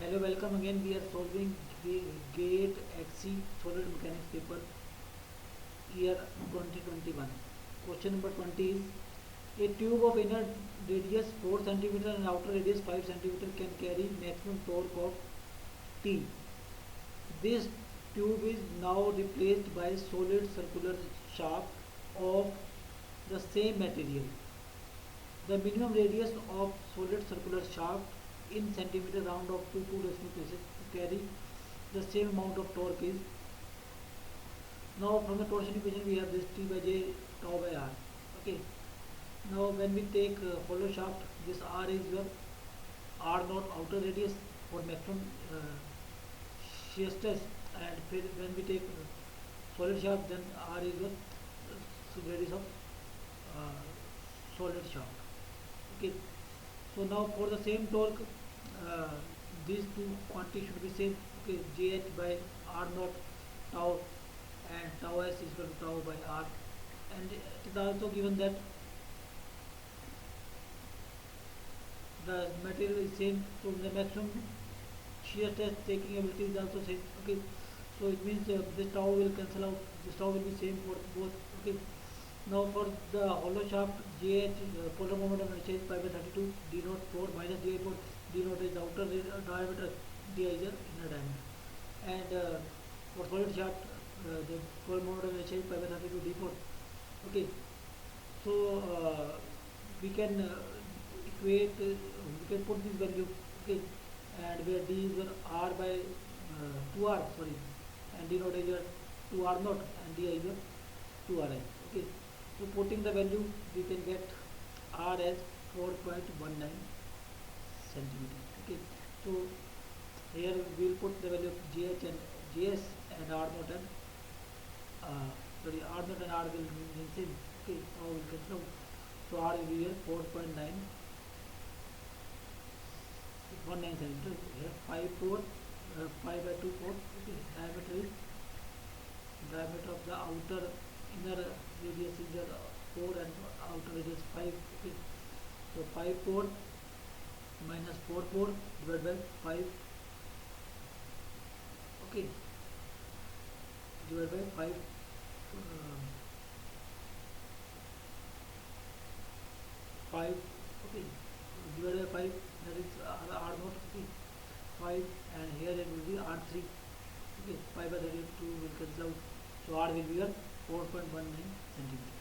Hello, welcome again. We are solving GATE XC solid mechanics paper year 2021. Question number 20 is a tube of inner radius 4 cm and outer radius 5 cm can carry maximum torque of T. This tube is now replaced by solid circular shaft of the same material. The minimum radius of solid circular shaft in centimeter round up to 2 decimal places to carry the same amount of torque is. Now from the torsion equation we have this T by J tau by R. Okay. Now when we take hollow shaft, this R is your R naught outer radius for maximum shear stress, and when we take solid shaft, then R is your radius of uh, solid shaft. Okay. So now for the same torque, uh, these two quantities should be same. Okay, Jh by R naught tau and tau s is equal to tau by R, and it is also given that the material is same, so the maximum shear stress taking ability is also same. Okay, so it means this tau will cancel out, this tau will be same for both. Okay, now for the hollow shaft, GH polar moment of inertia is pi by 32, d naught 4 minus di 4, d naught is the outer diameter, di is the inner diameter, and for solid shaft the polar moment of inertia is pi by 32 d 4. Okay, so we can equate, we can put this value. Okay, and where d is your r by 2r, sorry, and d naught is your 2r naught, and di is your 2ri. Okay, so putting the value we can get r as 4.19 centimeter. Okay, so here we will put the value of gh and gs and r naught and sorry, r naught and r will remain same. Okay, now we will cancel out, so r will be here 4.9 19 centimeter. Here 5 4 5 by 2 4. Okay, diameter of the outer inner radius is the 4 and outer radius 5. Okay, so 5 4 minus 4 4 divided by 5. Okay, divided by 5 5. Okay, divided by 5, that is r naught. Okay, 5, and here it will be r3. Okay, 5 by 32 will cancel out, so r will be 4.19 centimeter.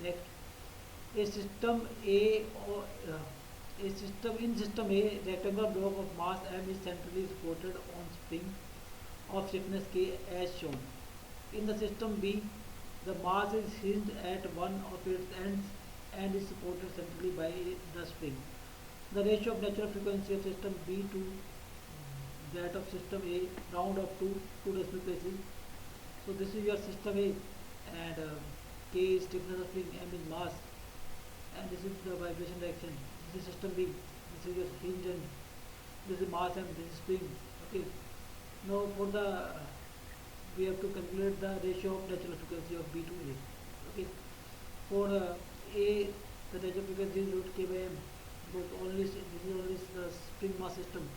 Next, a system A or a system in system A, rectangular block of mass m is centrally supported on spring of stiffness K as shown. In the system B, the mass is hinged at one of its ends and is supported centrally by the spring. The ratio of natural frequency of system B to that of system A round up to 2 decimal places. So this is your system A, and K is stiffness of spring, M is mass, and this is the vibration direction. This is system B. This is your hinge, and this is mass, and this is spring. Okay. Now for the we have to calculate the ratio of natural frequency of B to A. Okay. For A, the natural frequency is root K by M, because only this is only the spring mass system.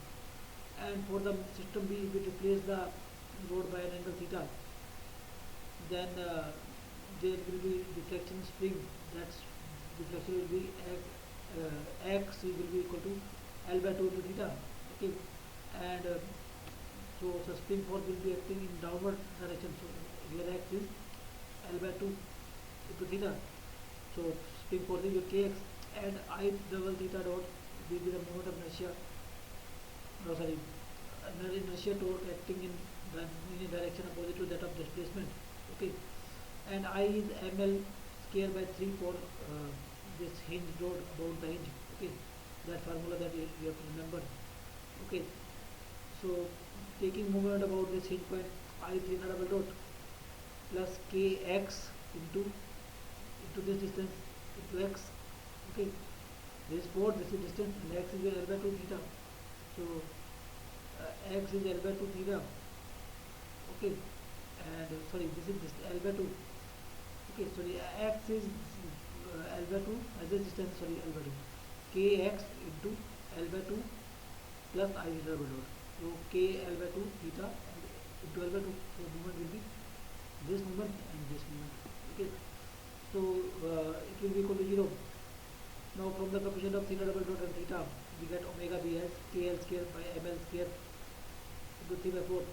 And for the system B, if we replace the load by an angle theta, then there will be deflection spring. That deflection will be x will be equal to L by 2 into theta. Okay, and so the spring force will be acting in downward direction. So here x is L by 2 into theta. So spring force is your kx, and I double theta dot will be the moment of inertia. No, sorry, inertia torque acting in a direction opposite to that of displacement. Okay, and I is ml square by 3 for this hinge load about the hinge. Okay, that formula that you have to remember. Okay, so taking moment about this hinge point, I theta double dot plus kx into this distance into x. Okay, this is 4, this is distance, and x is L by 2 theta. So x is L by 2 theta. Okay, and sorry, this is L by 2. Okay, sorry, x is L by 2, this distance, sorry, L by 2, kx into L by 2 plus I double dot. So k L by 2 theta into L by 2. So moment will be this moment and this moment. Okay. So it will be equal to 0. Now from the coefficient of theta double dot and theta, we get omega b as kl square by ml square into 3 by 4,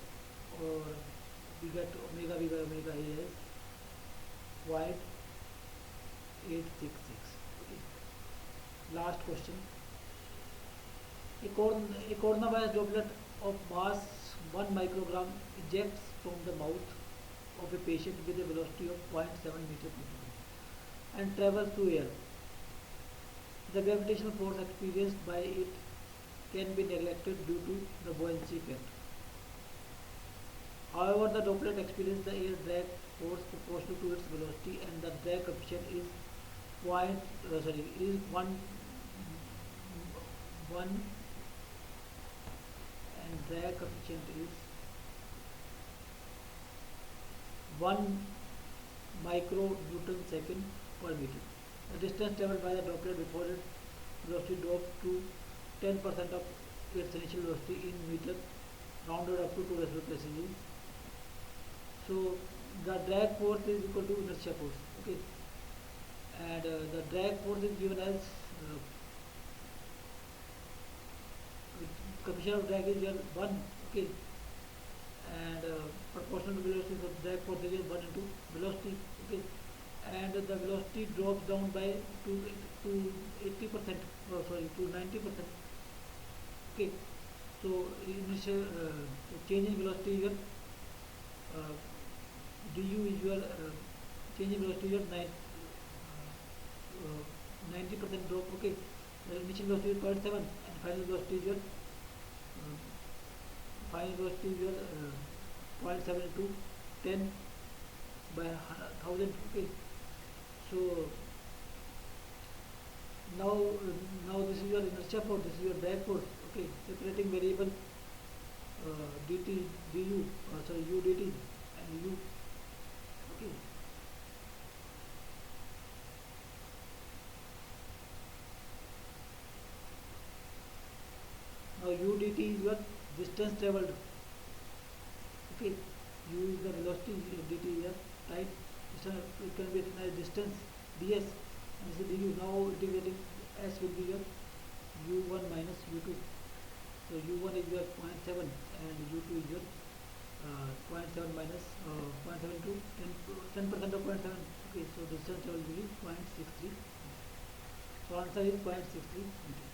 or we get omega b by omega a as 0.866. Okay. Last question. A coronavirus droplet of mass 1 microgram ejects from the mouth of a patient with a velocity of 0.7 meter per second and travels through air. The gravitational force experienced by it can be neglected due to the buoyancy effect. However, the droplet experiences the air drag force proportional to its velocity, and the drag coefficient is one, and drag coefficient is 1 micronewton second per meter. The distance travelled by the droplet before its velocity dropped to 10% of its initial velocity in meter, rounded up to 2 decimal places. So the drag force is equal to inertia force. Okay, and the drag force is given as coefficient of drag is here 1. Okay, and proportional to velocity, so drag force is 1 into velocity. Okay, and the velocity drops down by to 80%, to 90%. Okay, so initial change in velocity here, du is your change in velocity here 90% drop. Okay, the initial velocity is 0.7 and final velocity is your final velocity is your 0.7 into 10 by 1000. Okay, so now this is your inertia force, this is your drag force. Okay, separating variable dt du, u dt and u. Okay, now u dt is your distance travelled. Okay, u is the velocity, dt is the time. So it can be written as distance ds, and this is du. Now integrating, s will be your u1 minus u2. So u1 is your 0.7 and u2 is your 0.7 minus 0.7 to 10% of 0.7. Okay, so distance will be 0.63. So answer is 0.63 meter.